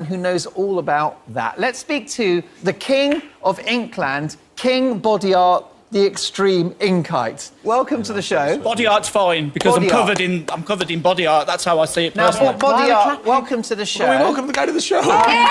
who knows all about that. Let's speak to the king of Inkland, King Body Art, the extreme Inkite. Welcome to the show. Body art's fine because I'm covered in body art. That's how I see it personally. Now, body art, welcome to the show. Well, welcome to go to the show. I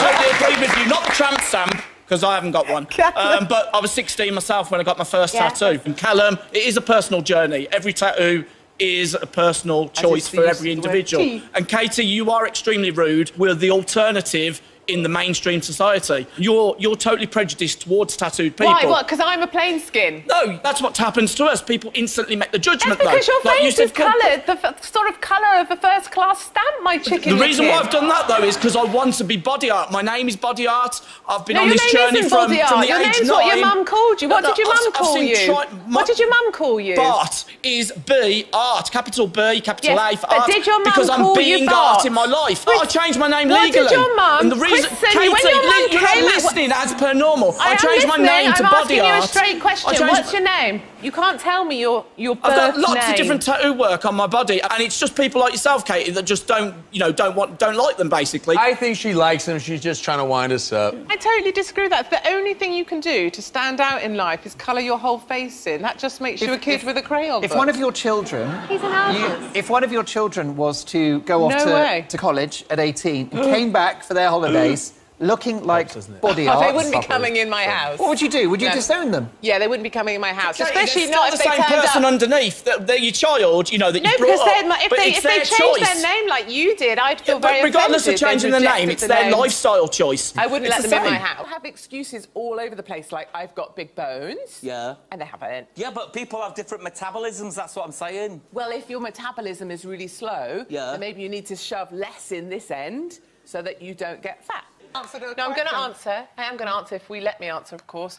totally agree with you. Not the tramp stamp, because I haven't got one. But I was 16 myself when I got my first tattoo. And Callum, it is a personal journey. Every tattoo is a personal choice for every individual. And Katie, you are extremely rude. We're the alternative in the mainstream society. You're totally prejudiced towards tattooed people. Why? What? Because I'm a plain skin? No, that's what happens to us. People instantly make the judgment, That's because your face is coloured, the sort of colour of a first-class stamp, my chicken. The reason why I've done that, though, is because I want to be body art. My name is Body Art. I've been on this journey from the age 9. Your name's what your mum called you. What did your mum call you? What did your mum call you? Bart is B, art, capital B, capital A for art. Did your mum because I'm being art in my life. I changed my name legally. What did your mum? And the reason, Katie, you're not listening as per normal. I changed my name to Body Art. I'm asking you a straight question. What's your name? You can't tell me your birth name. I've got lots of different tattoo work on my body, and it's just people like yourself, Katie, that just don't like them, basically. I think she likes them. She's just trying to wind us up. I totally disagree with that. The only thing you can do to stand out in life is colour your whole face in. That just makes you a kid with a crayon book. If one of your children... He's an artist. If one of your children was to go off to college at 18 and came back for their holidays... looking like body art. They wouldn't be coming in my house. What would you do? Would you disown them? Yeah, they wouldn't be coming in my house. Okay, especially not if they turned up. the same person underneath. They're your child, you know, that you brought up. If they changed their name like you did, I'd feel very offended. Regardless of changing the name, it's their lifestyle choice. I wouldn't let them in my house. I have excuses all over the place, like I've got big bones. Yeah. And they haven't. Yeah, but people have different metabolisms, that's what I'm saying. Well, if your metabolism is really slow, then maybe you need to shove less in this end so that you don't get fat. No, I'm going to answer. I am going to answer if we let me answer, of course.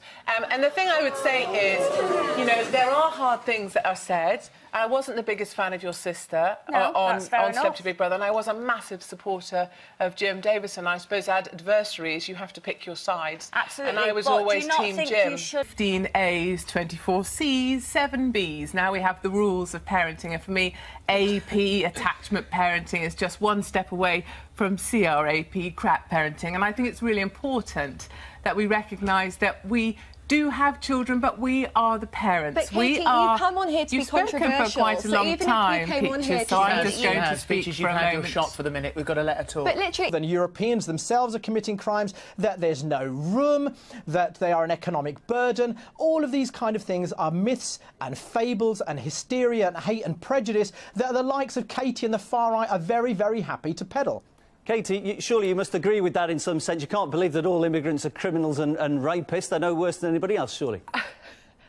And the thing I would say is, you know, there are hard things that are said. I wasn't the biggest fan of your sister on Celebrity Big Brother, and I was a massive supporter of Jim Davison. I suppose as adversaries, you have to pick your sides. Absolutely. And I was always Team Jim. 15 A's, 24 C's, 7 B's. Now we have the rules of parenting, and for me, AP, attachment parenting, is just one step away from CRAP, crap parenting. And I think it's really important that we recognise that we do have children, but we are the parents. But Katie, you come on here to be controversial. You've spoken for quite a long time, Peaches, so I'm just going to speak for a moment. Your shot for the minute. We've got to let her talk. But literally... The Europeans themselves are committing crimes, that there's no room, that they are an economic burden. All of these kind of things are myths and fables and hysteria and hate and prejudice that the likes of Katie and the far right are very, very happy to peddle. Katie, surely you must agree with that in some sense. You can't believe that all immigrants are criminals and rapists. They're no worse than anybody else, surely.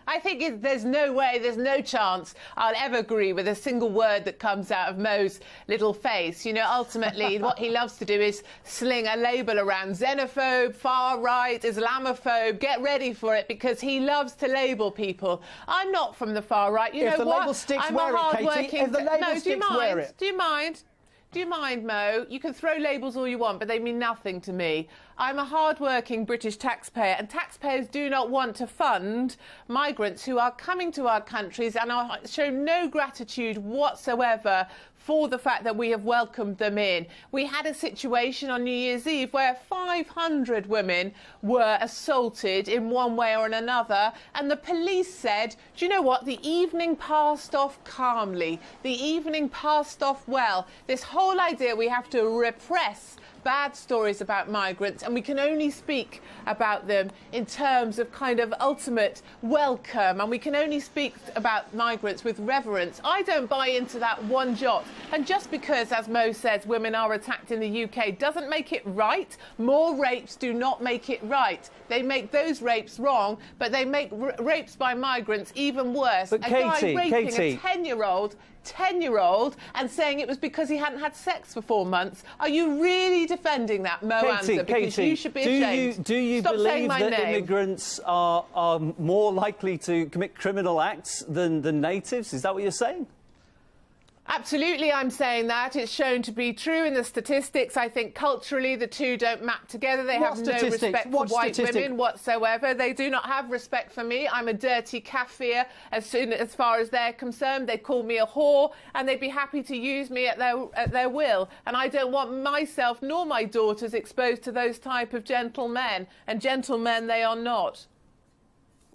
I think there's no way, there's no chance I'll ever agree with a single word that comes out of Mo's little face. You know, ultimately, what he loves to do is sling a label around: xenophobe, far right, Islamophobe. Get ready for it, because he loves to label people. I'm not from the far right. You know what? If the label sticks, wear it, Katie. If the label sticks, wear it. Do you mind? Do you mind, Mo? You can throw labels all you want, but they mean nothing to me. I'm a hard-working British taxpayer, and taxpayers do not want to fund migrants who are coming to our countries and show no gratitude whatsoever for the fact that we have welcomed them in. We had a situation on New Year's Eve where 500 women were assaulted in one way or another, and the police said, do you know what, the evening passed off calmly, the evening passed off well. This whole idea we have to repress bad stories about migrants, and we can only speak about them in terms of kind of ultimate welcome, and we can only speak about migrants with reverence. I don't buy into that one jot. And just because, as Mo says, women are attacked in the UK doesn't make it right. More rapes do not make it right. They make those rapes wrong, but they make rapes by migrants even worse. But a guy raping a 10-year-old and saying it was because he hadn't had sex for 4 months. Are you really defending that, Mo Anza? Because you should be ashamed. Do you believe that immigrants are more likely to commit criminal acts than natives? Is that what you're saying? Absolutely, I'm saying that. It's shown to be true in the statistics. I think culturally the two don't map together. They have no respect for white women whatsoever. They do not have respect for me. I'm a dirty Kafir as far as they're concerned. They call me a whore and they'd be happy to use me at their will. And I don't want myself nor my daughters exposed to those type of gentlemen. And gentlemen they are not.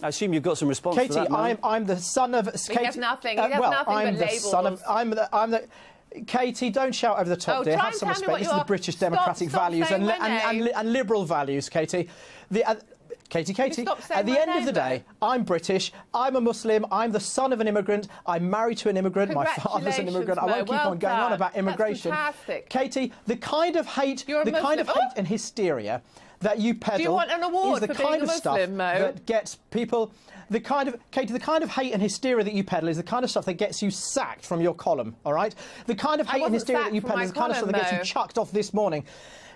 I assume you've got some response Katie, to that, I'm the son of... He Katie, has nothing. He has nothing I'm but the labels. son of... I'm the... Katie, don't shout over the top, dear. Have some respect. This is the British democratic values and liberal values, Katie. Katie, at the end of the day, I'm British, I'm a Muslim, I'm the son of an immigrant, I'm married to an immigrant, my father's an immigrant. I won't keep on going on about immigration. That's fantastic. Katie, the kind of hate and hysteria that you peddle Do you want an award is the for kind being a of stuff Muslim, Mo? that gets people... The kind of hate and hysteria that you peddle is the kind of stuff that gets you sacked from your column, all right? The kind of hate and hysteria that you peddle is the kind of stuff that gets you chucked off this morning.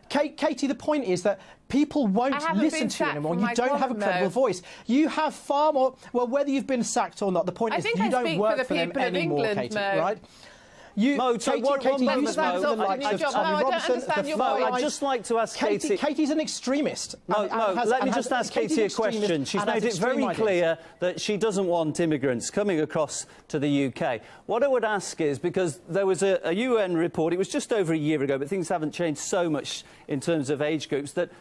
Katie, the point is that people won't listen to you anymore. You don't have a credible voice. You have far more... Well, whether you've been sacked or not, the point is you don't work for them anymore, Katie, right? Mo, Katie, I'd just like to ask Katie... Katie's an extremist. Mo, let me just ask Katie a question. She's made it very clear that she doesn't want immigrants coming across to the UK. What I would ask is, because there was a UN report, it was just over a year ago, but things haven't changed so much in terms of age groups, that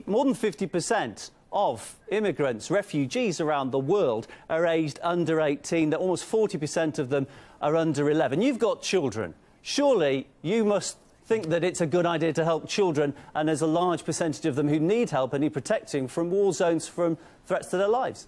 more than 50% of immigrants, refugees around the world are aged under 18, that almost 40% of them are under 11. You've got children. Surely you must think that it's a good idea to help children, and there's a large percentage of them who need help and need protecting from war zones, from threats to their lives.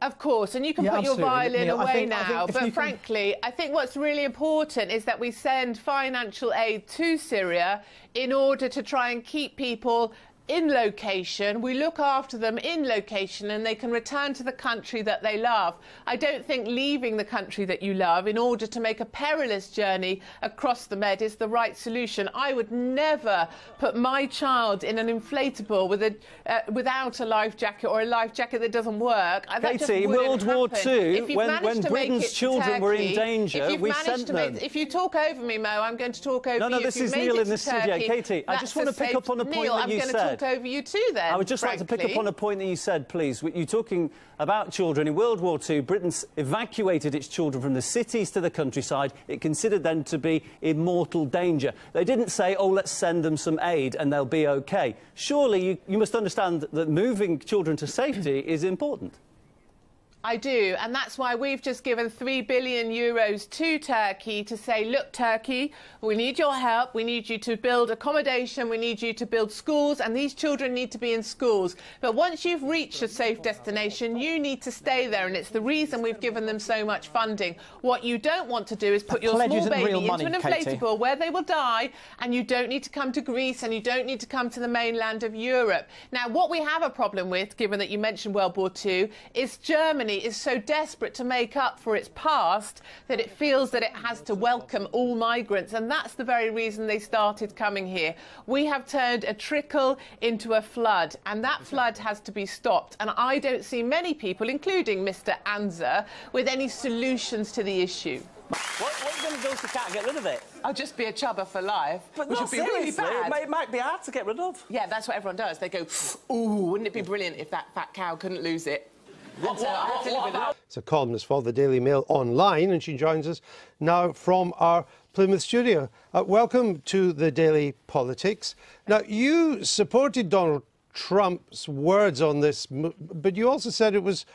Of course, and you can put your violin away now, but frankly, I think what's really important is that we send financial aid to Syria in order to try and keep people in location. We look after them in location and they can return to the country that they love. I don't think leaving the country that you love in order to make a perilous journey across the Med is the right solution. I would never put my child in an inflatable with without a life jacket, or a life jacket that doesn't work. Katie, World War II, when Britain's children were in danger, we sent them. If you talk over me, Mo, I'm going to talk over you. No, this is Neil in the studio. Katie, I just want to pick up on a point that you said. Over you too, then. I would just like to pick up on a point that you said, please. You're talking about children. In World War II, Britain evacuated its children from the cities to the countryside. It considered them to be in mortal danger. They didn't say, oh, let's send them some aid and they'll be OK. Surely you must understand that moving children to safety is important. I do, and that's why we've just given €3 billion to Turkey to say, look, Turkey, we need your help, we need you to build accommodation, we need you to build schools, and these children need to be in schools. But once you've reached a safe destination, you need to stay there, and it's the reason we've given them so much funding. What you don't want to do is put your small baby into an inflatable where they will die, and you don't need to come to Greece, and you don't need to come to the mainland of Europe. Now, what we have a problem with, given that you mentioned World War II, is Germany is so desperate to make up for its past that it feels that it has to welcome all migrants, and that's the very reason they started coming here. We have turned a trickle into a flood, and that flood has to be stopped, and I don't see many people, including Mr. Anza, with any solutions to the issue. What are you going to do if you can't get rid of it? I'll just be a chubber for life, but which would be really bad. It might be hard to get rid of. Yeah, that's what everyone does. They go, ooh, wouldn't it be brilliant if that fat cow couldn't lose it? It's a columnist for the Daily Mail Online, and she joins us now from our Plymouth studio. Welcome to the Daily Politics. Now, you supported Donald Trump's words on this, but you also said it was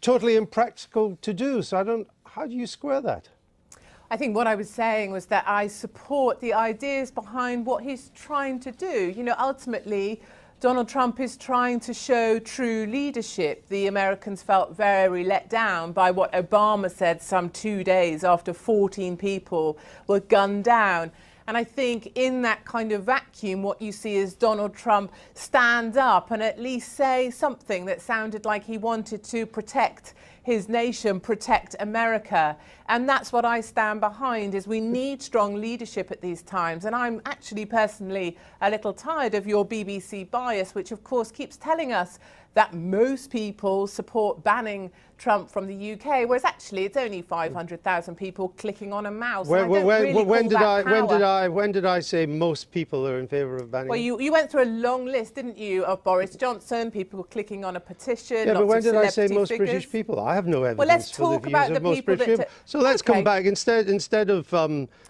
totally impractical to do. So how do you square that? I think what I was saying was that I support the ideas behind what he's trying to do. You know, ultimately, Donald Trump is trying to show true leadership. The Americans felt very let down by what Obama said some 2 days after 14 people were gunned down. And I think in that kind of vacuum, what you see is Donald Trump stand up and at least say something that sounded like he wanted to protect his nation, protect America. And that's what I stand behind, is we need strong leadership at these times. And I'm actually personally a little tired of your BBC bias, which of course keeps telling us that most people support banning Trump from the UK, whereas actually it's only 500,000 people clicking on a mouse. When did I say most people are in favour of banning? Well, you went through a long list, didn't you, of Boris Johnson, people clicking on a petition. Yeah, but when did I say most figures. British people? I have no evidence well, let's for talk the about views of the most people British people. So let's come back, instead of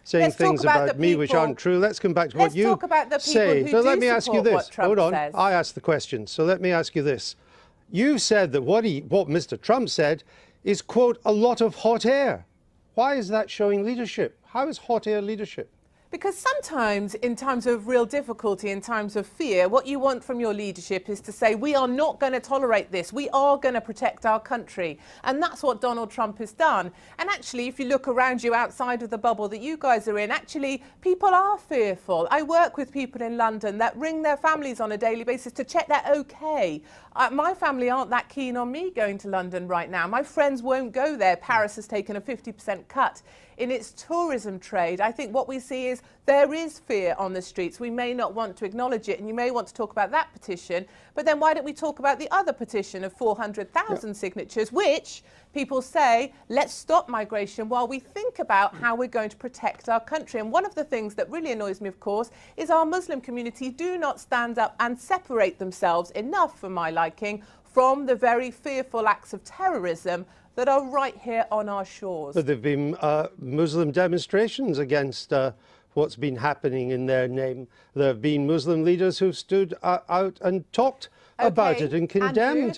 saying things about me which aren't true, let's come back to what you say. So let me ask you this. Hold on, I asked the question, so let me ask you this. You said that what Mr. Trump said is, quote, a lot of hot air. Why is that showing leadership? How is hot air leadership? Because sometimes, in times of real difficulty, in times of fear, what you want from your leadership is to say, we are not going to tolerate this. We are going to protect our country. And that's what Donald Trump has done. And actually, if you look around you outside of the bubble that you guys are in, actually, people are fearful. I work with people in London that ring their families on a daily basis to check they're OK. My family aren't that keen on me going to London right now. My friends won't go there. Paris has taken a 50% cut in its tourism trade. I think what we see is there is fear on the streets. We may not want to acknowledge it, and you may want to talk about that petition, but then why don't we talk about the other petition of 400,000 signatures, which people say, let's stop migration while we think about how we're going to protect our country. And one of the things that really annoys me, of course, is our Muslim community do not stand up and separate themselves enough, for my liking, from the very fearful acts of terrorism that are right here on our shores. But there have been Muslim demonstrations against what's been happening in their name. There have been Muslim leaders who've stood out and talked about it and condemned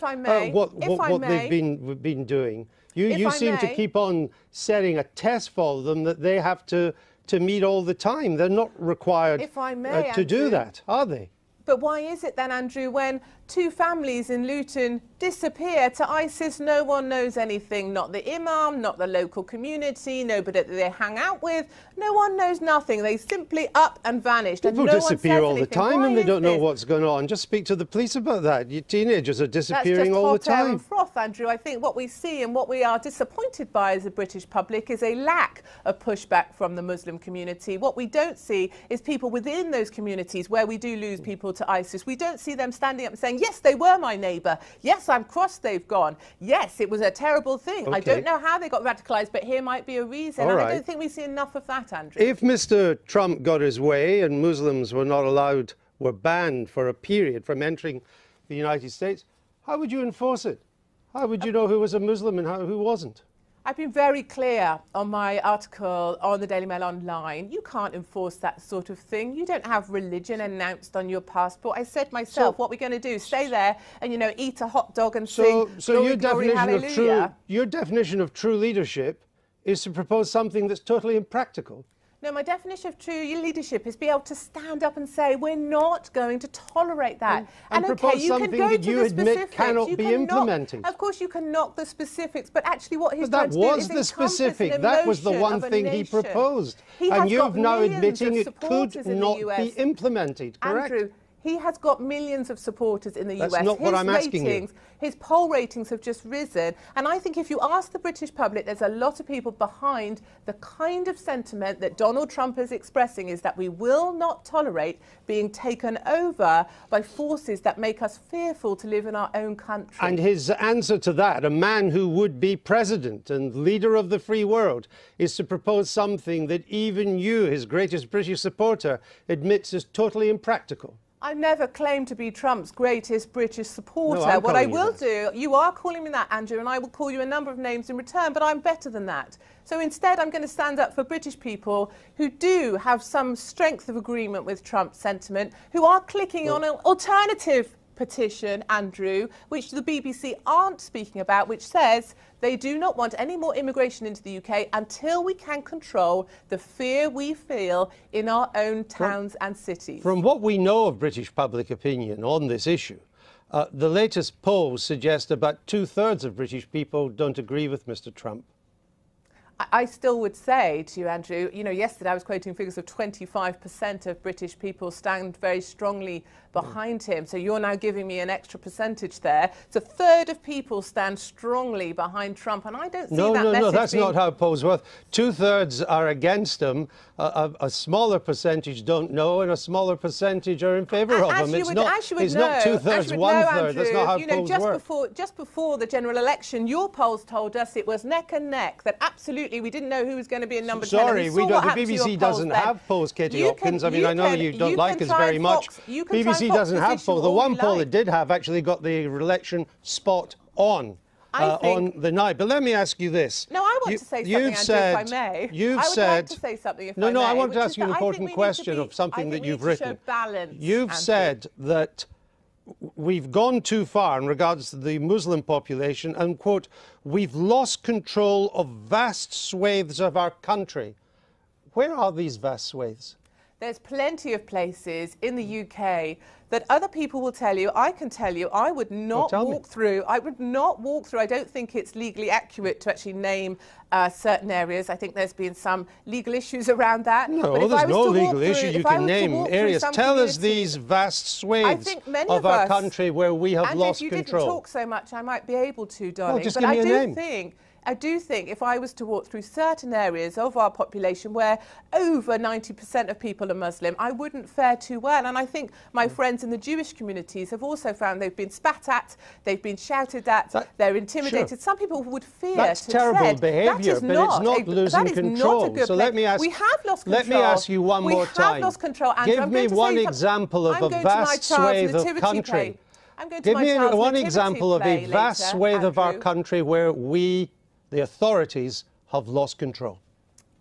what they've been doing. You seem to keep on setting a test for them that they have to meet all the time. They're not required to do that, are they? But why is it then, Andrew, when two families in Luton disappear to ISIS, no one knows anything, not the imam, not the local community, nobody that they hang out with, no one knows nothing. They simply up and vanished. People disappear all the time and they don't know what's going on. Just speak to the police about that. Your teenagers are disappearing all the time. That's just hot air and froth, Andrew. I think what we see and what we are disappointed by as a British public is a lack of pushback from the Muslim community. What we don't see is people within those communities where we do lose people to ISIS. We don't see them standing up and saying, yes, they were my neighbour. Yes, I'm cross they've gone. Yes, it was a terrible thing. Okay. I don't know how they got radicalised, but here might be a reason. All and right. I don't think we see enough of that, Andrew. If Mr. Trump got his way and Muslims were banned for a period from entering the United States, how would you enforce it? How would you know who was a Muslim and who wasn't? I've been very clear on my article on the Daily Mail Online. You can't enforce that sort of thing. You don't have religion announced on your passport. I said myself, what we're going to do, stay there and, eat a hot dog and sing Glory, Glory, Hallelujah. Your definition of true leadership is to propose something that's totally impractical. No, my definition of true leadership is be able to stand up and say, we're not going to tolerate that. And propose something that you admit cannot be implemented. Of course, you can knock the specifics, but actually what he's trying to do is that was the specific. That was the one thing he proposed. And you've now admitting it could not be implemented, correct? Andrew, he has got millions of supporters in the US. That's not what I'm asking you. His poll ratings have just risen. And I think if you ask the British public, there's a lot of people behind the kind of sentiment that Donald Trump is expressing, is that we will not tolerate being taken over by forces that make us fearful to live in our own country. And his answer to that, a man who would be president and leader of the free world, is to propose something that even you, his greatest British supporter, admits is totally impractical. I never claimed to be Trump's greatest British supporter. No, what I will do, you are calling me that, Andrew, and I will call you a number of names in return, but I'm better than that. So instead, I'm going to stand up for British people who do have some strength of agreement with Trump's sentiment, who are clicking on an alternative petition, Andrew, which the BBC aren't speaking about, which says they do not want any more immigration into the UK until we can control the fear we feel in our own towns and cities. From what we know of British public opinion on this issue, the latest polls suggest about 2/3 of British people don't agree with Mr. Trump. I still would say to you, Andrew, you know, yesterday I was quoting figures of 25% of British people stand very strongly behind him. So you're now giving me an extra percentage there. So a third of people stand strongly behind Trump, and I don't see that message. No, that's being... not how polls work. 2/3 are against him. A smaller percentage don't know, and a smaller percentage are in favour of him. It's not 2/3, 1/3. That's not how polls work. Just before the general election, your polls told us it was neck and neck, that absolutely we didn't know who was going to be in number 10. Sorry, we don't. The BBC doesn't have polls, Katie Hopkins. I mean, I know you don't like us very much. BBC doesn't have polls. The one poll it did have actually got the election spot on. On the night. But let me ask you this. No, I want to say something, Andrew, if I may. You've said... I would like to say something, if I may. No, I want to ask you an important question of something that you've written. You've said that we've gone too far in regards to the Muslim population and, quote, we've lost control of vast swathes of our country. Where are these vast swathes? There's plenty of places in the UK that other people will tell you. I can tell you, I would not walk through. I would not walk through. I don't think it's legally accurate to actually name certain areas. I think there's been some legal issues around that. No, there's no legal issue. You can name areas. Tell us these vast swathes of our country where we have lost control. If you didn't talk so much, I might be able to, darling. Well, just give me a name. I do think if I was to walk through certain areas of our population where over 90% of people are Muslim, I wouldn't fare too well. And I think my friends in the Jewish communities have also found they've been spat at, they've been shouted at, they're intimidated. Sure. Some people would fear That's to terrible tread. behaviour, but it's not losing control. So let me ask, we have lost control. Let me ask you one more time. We have lost control, Andrew. Give me one example of a vast swathe of country. Give me one example of a vast swathe of our country where we, the authorities, have lost control.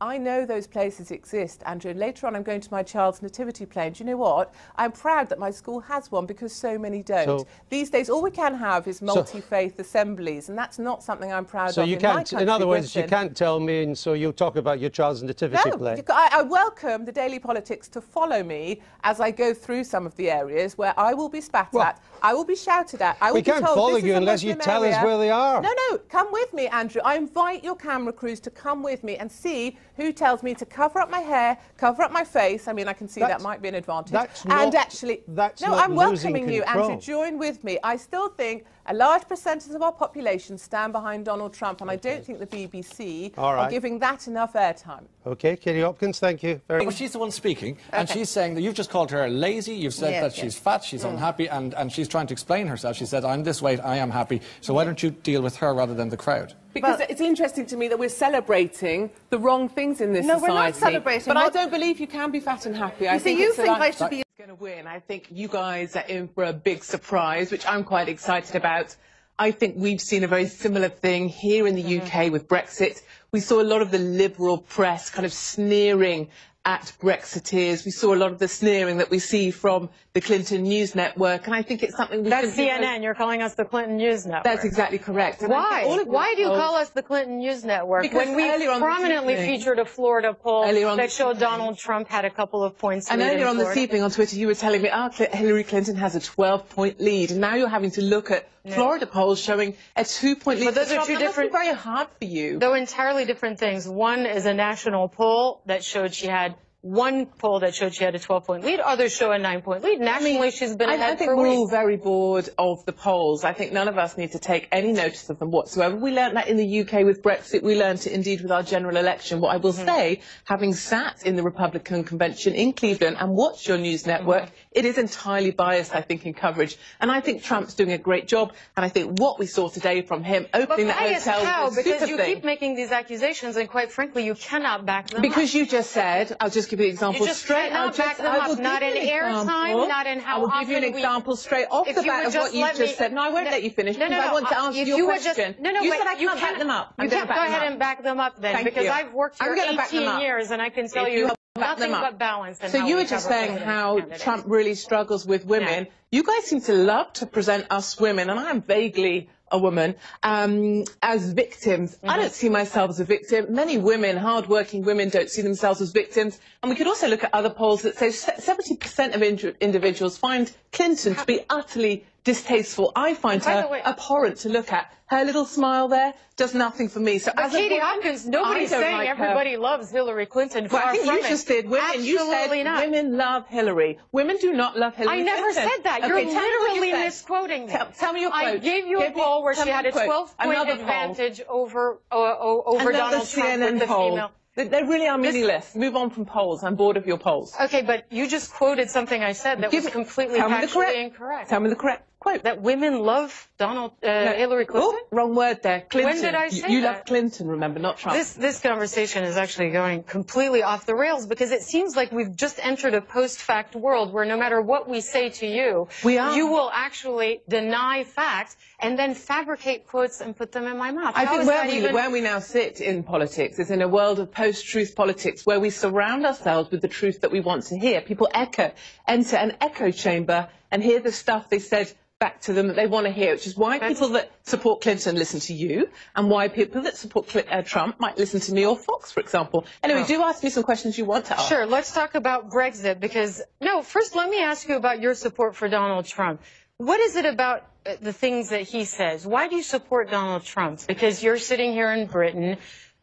I know those places exist, Andrew. Later on, I'm going to my child's nativity play. Do you know what? I'm proud that my school has one because so many don't. So, these days, all we can have is multi-faith assemblies, and that's not something I'm proud of. You can't, in other words, you can't tell me, and so you'll talk about your child's nativity play. I welcome the Daily Politics to follow me as I go through some of the areas where I will be spat at, I will be shouted at, I will be told, we can't follow you unless you tell us where they are. No, come with me, Andrew. I invite your camera crews to come with me and see who tells me to cover up my hair, cover up my face. I mean, I can see that might be an advantage. I'm welcoming you, Andrew. Join with me. I still think a large percentage of our population stand behind Donald Trump, and I don't think the BBC are giving that enough airtime. OK, Katie Hopkins, thank you very much. Well, she's the one speaking, and she's saying that you've just called her lazy, you've said that she's fat, she's unhappy, and she's trying to explain herself. She said, I'm this weight, I am happy, so why don't you deal with her rather than the crowd? Because it's interesting to me that we're celebrating the wrong things in this society. No, we're not celebrating. But I don't believe you can be fat and happy. I think I should be going to win. I think you guys are in for a big surprise, which I'm quite excited about. I think we've seen a very similar thing here in the UK with Brexit. We saw a lot of the liberal press kind of sneering at Brexiteers. We saw a lot of the sneering that we see from the Clinton News Network, and I think it's something we That's CNN. You're calling us the Clinton News Network. That's exactly correct. Why? Why do you call us the Clinton News Network? Because when we prominently featured a Florida poll that showed Donald Trump had a couple of points lead. And earlier on this evening on Twitter, you were telling me, Hillary Clinton has a 12-point lead, and now you're having to look at Florida polls showing a 2-point lead. But those are two different. Very hard for you. They're entirely different things. One is a national poll that showed she had. One poll that showed she had a 12-point lead, others show a 9-point lead. Nationally, she's been ahead for weeks. I think we're all very bored of the polls. I think none of us need to take any notice of them whatsoever. We learned that in the UK with Brexit. We learned it indeed with our general election. What I will say, having sat in the Republican convention in Cleveland and watched your news network, it is entirely biased, I think, in coverage. And I think Trump's doing a great job. And I think what we saw today from him opening that hotel was because you keep making these accusations, and quite frankly, you cannot back them up. Because you just said, I'll just give you an example straight. Not in airtime, not in how often. I will give you an example straight off the bat of what you just said. No, I won't let you finish because I want to answer your question. You said I can't back them up. You can't go ahead and back them up then, because I've worked here 18 years and I can tell you nothing but balance. So you were just saying how Trump really struggles with women. You guys seem to love to present us women, and I am vaguely a woman, as victims. I don't see myself as a victim. Many women, hard-working women, don't see themselves as victims. And we could also look at other polls that say 70% of individuals find Clinton to be utterly distasteful. I find her abhorrent to look at. Her little smile there does nothing for me. So as Katie Hopkins, nobody's saying like everybody loves Hillary Clinton. Well, I think you just did. Women, you said women love Hillary. Women do not love Hillary Clinton. I never said that. You're literally misquoting me. Tell me your quote. I gave you a poll where she had a 12-point advantage over Donald Trump with the female. They really are meaningless. Move on from polls. I'm bored of your polls. Okay, but you just quoted something I said that was completely factually incorrect. Tell me the correct quote. That women love Hillary Clinton? Oh, wrong word there. Clinton. When did I say You that? love Clinton, remember, not Trump. This conversation is actually going completely off the rails because it seems like we've just entered a post-fact world where no matter what we say to you, you will actually deny facts and then fabricate quotes and put them in my mouth. I think where we now sit in politics is in a world of post-truth politics where we surround ourselves with the truth that we want to hear. People enter an echo chamber and hear the stuff they said back to them that they want to hear, which is why people that support Clinton listen to you and why people that support Trump might listen to me or Fox, for example. Anyway, do ask me some questions you want to ask. Sure, let's talk about Brexit because, no, first let me ask you about your support for Donald Trump. What is it about the things that he says? Why do you support Donald Trump? Because you're sitting here in Britain.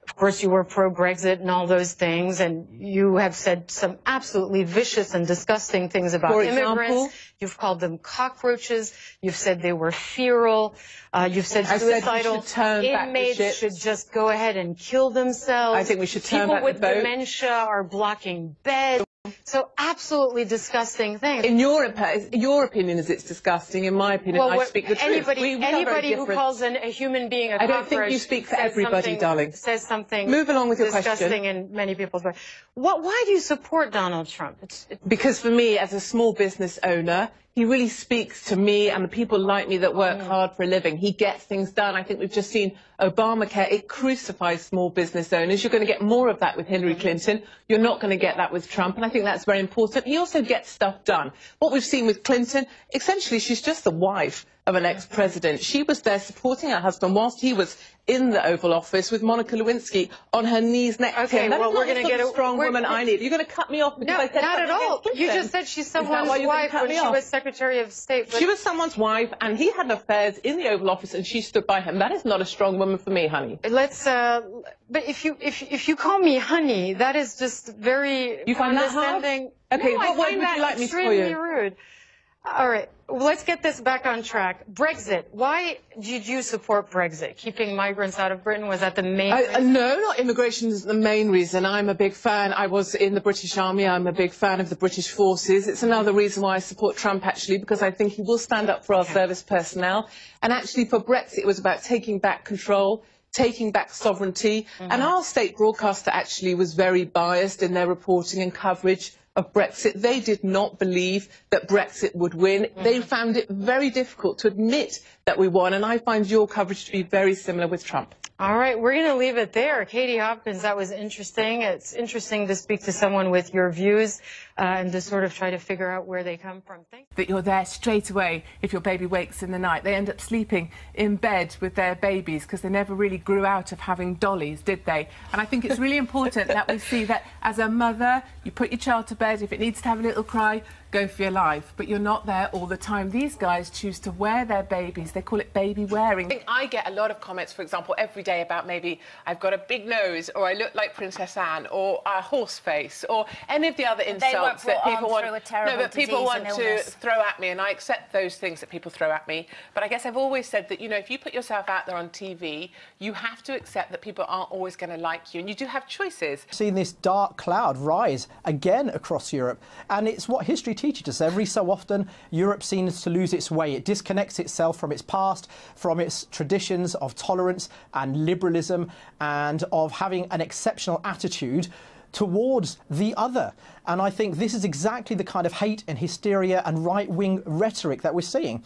Of course, you were pro-Brexit and all those things, and you have said some absolutely vicious and disgusting things about immigrants. You've called them cockroaches. You've said they were feral. You've said suicidal inmates should just go ahead and kill themselves. I think we should turn back the boat. People with dementia are blocking beds. So absolutely disgusting things. In your opinion is it's disgusting. In my opinion, I speak the truth. Anybody who calls a human being a cockroach, I don't think you speak for everybody, darling. Says something. Move along with your disgusting in many people's minds. Why do you support Donald Trump? Because for me, as a small business owner, he really speaks to me and the people like me that work hard for a living. He gets things done. I think we've just seen Obamacare. It crucifies small business owners. You're going to get more of that with Hillary Clinton. You're not going to get that with Trump. And I think that's very important. He also gets stuff done. What we've seen with Clinton, essentially, she's just the wife of an ex-president. She was there supporting her husband whilst he was in the Oval Office with Monica Lewinsky on her knees next to him. Well, we're going to get a strong woman I need. You're going to cut me off because I said not at all. You just said she's someone's wife when she was Secretary of State. She was someone's wife, and he had affairs in the Oval Office, and she stood by him. That is not a strong woman for me, honey. Let's. But if you call me honey, that is just very condescending. Okay, no, what would you like me to call you? Extremely rude. All right, let's get this back on track. Brexit. Why did you support Brexit? Keeping migrants out of Britain, was that the main reason? No, not immigration is the main reason. I'm a big fan. I was in the British Army. I'm a big fan of the British forces. It's another reason why I support Trump, actually, because I think he will stand up for our service personnel. And actually, for Brexit, it was about taking back control, taking back sovereignty. And our state broadcaster actually was very biased in their reporting and coverage of Brexit. They did not believe that Brexit would win. They found it very difficult to admit that we won, and I find your coverage to be very similar with Trump. All right, we're going to leave it there. Katie Hopkins, that was interesting. It's interesting to speak to someone with your views and to sort of try to figure out where they come from. Thanks. That you're there straight away if your baby wakes in the night. They end up sleeping in bed with their babies because they never really grew out of having dollies, did they? And I think it's really important that we see that as a mother, you put your child to bed. If it needs to have a little cry, go for your life, but you're not there all the time. These guys choose to wear their babies. They call it baby wearing. I get a lot of comments, for example, every day about maybe I've got a big nose, or I look like Princess Anne, or a horse face, or any of the other insults that people want. No, but people want to throw at me, and I accept those things that people throw at me. But I guess I've always said that, you know, if you put yourself out there on TV, you have to accept that people aren't always going to like you, and you do have choices. Seen this dark cloud rise again across Europe, and it's what history teaches us. Every so often, Europe seems to lose its way. It disconnects itself from its past, from its traditions of tolerance and liberalism, and of having an exceptional attitude towards the other. And I think this is exactly the kind of hate and hysteria and right-wing rhetoric that we're seeing.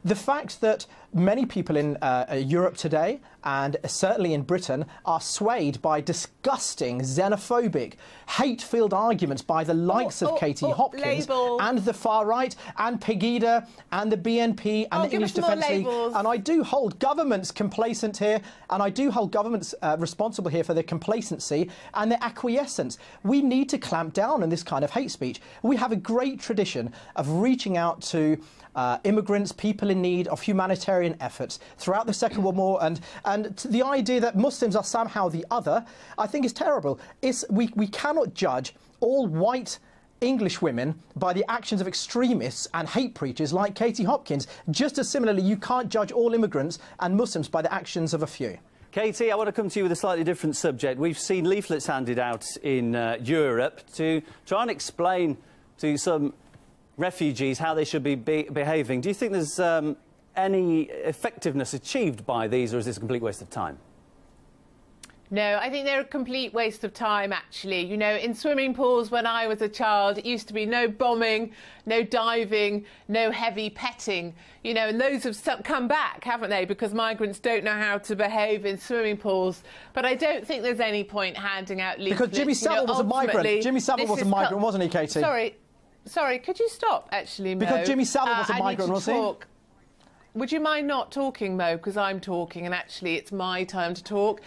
The fact that many people in Europe today and certainly in Britain, are swayed by disgusting, xenophobic, hate-filled arguments by the likes of Katie Hopkins and the far right and Pegida and the BNP and the English Defence League. And I do hold governments complacent here, and I do hold governments responsible here for their complacency and their acquiescence. We need to clamp down on this kind of hate speech. We have a great tradition of reaching out to immigrants, people in need, of humanitarian efforts throughout the Second World War, and the idea that Muslims are somehow the other, I think is terrible. We cannot judge all white English women by the actions of extremists and hate preachers like Katie Hopkins. Just as similarly, you can't judge all immigrants and Muslims by the actions of a few. Katie, I want to come to you with a slightly different subject. We've seen leaflets handed out in Europe to try and explain to some refugees how they should be behaving. Do you think there's any effectiveness achieved by these, or is this a complete waste of time? No, I think they're a complete waste of time, actually. You know, in swimming pools when I was a child, it used to be no bombing, no diving, no heavy petting. You know, and those have come back, haven't they? Because migrants don't know how to behave in swimming pools. But I don't think there's any point handing out leaflets. Because Jimmy Savile was a migrant. Jimmy Savile was a migrant, wasn't he, Katie? Sorry, could you stop, actually, Mo? Because Jimmy Savile was a migrant, wasn't he? Would you mind not talking, Mo, because I'm talking and actually it's my turn to talk.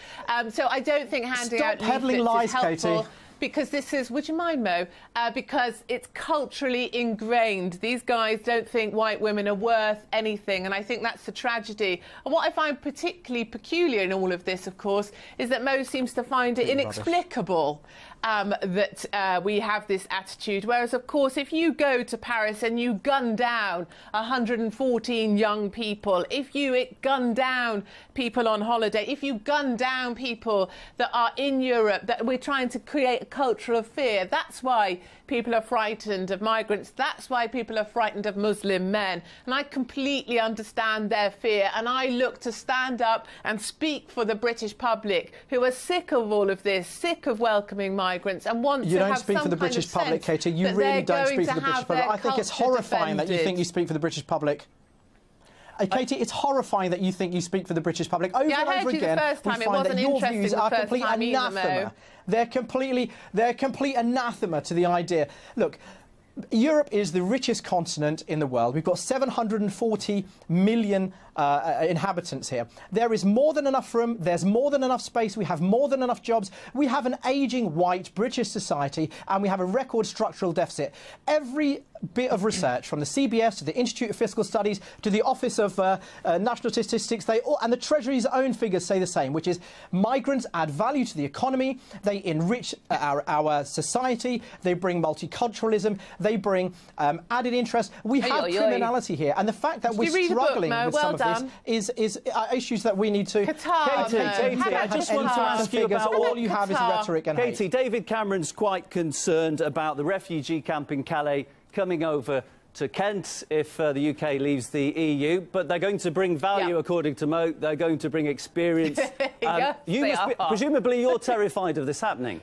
So I don't think handing out leaflets is helpful. Katie. Because this is, would you mind, Mo? Because it's culturally ingrained. These guys don't think white women are worth anything, and I think that's the tragedy. And what I find particularly peculiar in all of this, of course, is that Mo seems to find it inexplicable that we have this attitude. Whereas, of course, if you go to Paris and you gun down 114 young people, if you gun down people on holiday, if you gun down people that are in Europe, that we're trying to create a culture of fear, that's why people are frightened of migrants. That's why people are frightened of Muslim men. And I completely understand their fear. And I look to stand up and speak for the British public who are sick of all of this, sick of welcoming migrants and want to have some kind of sense. You don't speak for the British public, Katie. You really don't speak for the British public. I think it's horrifying that you think you speak for the British public. Katie, it's horrifying that you think you speak for the British public. Over and over again, we find that your views are complete anathema. They're complete anathema to the idea. Look, Europe is the richest continent in the world. We've got 740 million inhabitants here. There is more than enough room. There's more than enough space. We have more than enough jobs. We have an ageing white British society, and we have a record structural deficit. Every bit of research, from the CBS to the Institute of Fiscal Studies to the Office of National Statistics, and the Treasury's own figures say the same, which is migrants add value to the economy, they enrich our society, they bring multiculturalism, they bring added interest. We have criminality here, and the fact that we're struggling with some of this is issues that we need to... Katie, I just want to ask you about all you have is rhetoric and hate. Katie, David Cameron's quite concerned about the refugee camp in Calais coming over to Kent if the UK leaves the EU, but they're going to bring value, according to Mo. They're going to bring experience. Presumably you're terrified of this happening.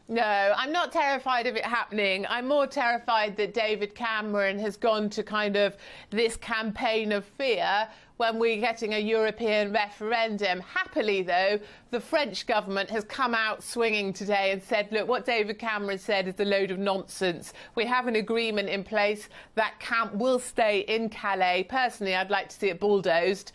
No, I'm not terrified of it happening. I'm more terrified that David Cameron has gone to kind of this campaign of fear when we're getting a European referendum. Happily, though, the French government has come out swinging today and said, look, what David Cameron said is a load of nonsense. We have an agreement in place. That camp will stay in Calais. Personally, I'd like to see it bulldozed.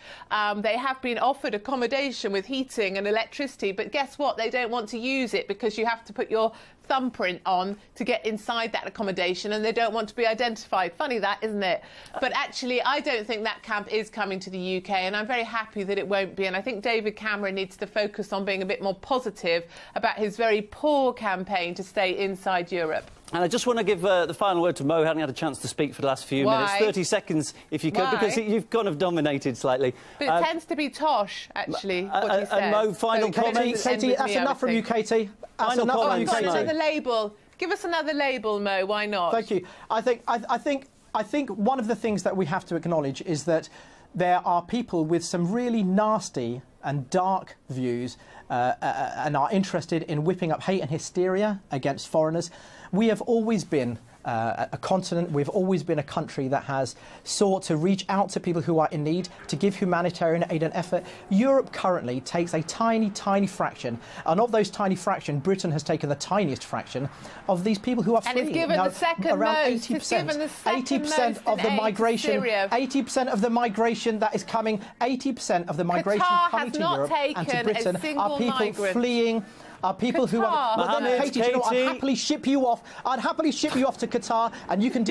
They have been offered accommodation with heating and electricity, but guess what? They don't want to use it because you have to put your thumbprint on to get inside that accommodation, and they don't want to be identified. Funny that, isn't it? But actually, I don't think that camp is coming to the UK, and I'm very happy that it won't be. And I think David Cameron needs to focus on being a bit more positive about his very poor campaign to stay inside Europe. And I just want to give the final word to Mo, having had a chance to speak for the last few minutes. 30 seconds, if you could, because you've kind of dominated slightly. But it tends to be tosh, actually, what he says. And Mo, final comment. Katie, that's enough from you, Katie. Final comment. Another label. Give us another label, Mo. Why not? Thank you. I think one of the things that we have to acknowledge is that there are people with some really nasty and dark views and are interested in whipping up hate and hysteria against foreigners. We have always been a continent, we've always been a country that has sought to reach out to people who are in need, to give humanitarian aid and effort. Europe currently takes a tiny, tiny fraction, and of those tiny fraction, Britain has taken the tiniest fraction of these people who are fleeing. And it's given the second around most. 80% of the migration, 80% of the migration that is coming, 80% of the migration coming to Europe and to Britain are people fleeing. Are people who are... Well, then, Katie, do you know, I'd happily ship you off. I'd happily ship you off to Qatar, and you can...